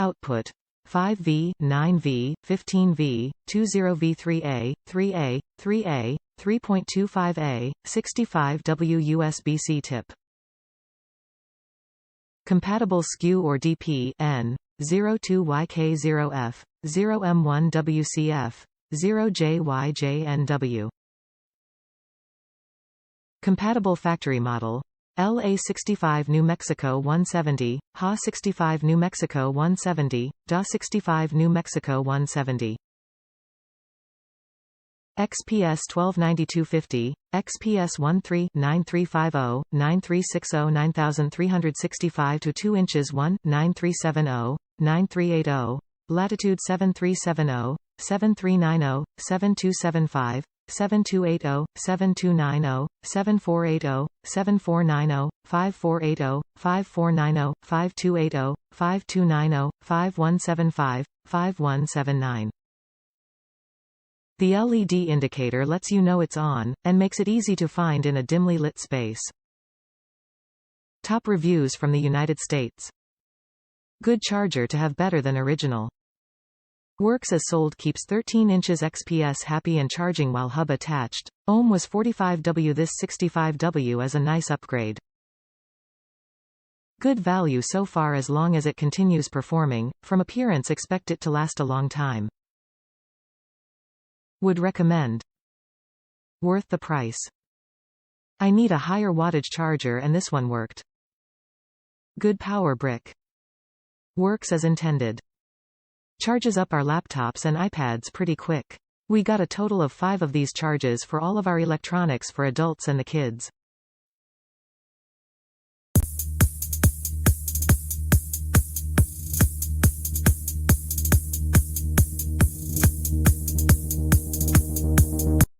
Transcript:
Output 5V, 9V, 15V, 20V 3A, 3A, 3.25A, 65W USB-C tip. Compatible SKU or DP N 02YK0F 0M1WCF 0JYJNW. Compatible factory model LA65 New Mexico 170, HA65 New Mexico 170, DA65 New Mexico 170. XPS 129250, XPS 13-9350, 9360 9365 to 2 inches 1, 9370, 9380, Latitude 7370, 7390, 7275, 7280, 7290, 7480, 7490, 5480, 5490, 5280, 5290, 5175, 5179. The LED indicator lets you know it's on, and makes it easy to find in a dimly lit space. Top reviews from the United States. Good charger to have better than original. Works as sold. Keeps 13 inches XPS happy and charging while hub attached. Ohm was 45W. This 65W is a nice upgrade. Good value so far as long as it continues performing. From appearance expect it to last a long time. Would recommend. Worth the price. I need a higher wattage charger and this one worked. Good power brick. Works as intended. Charges up our laptops and iPads pretty quick. We got a total of 5 of these charges for all of our electronics for adults and the kids.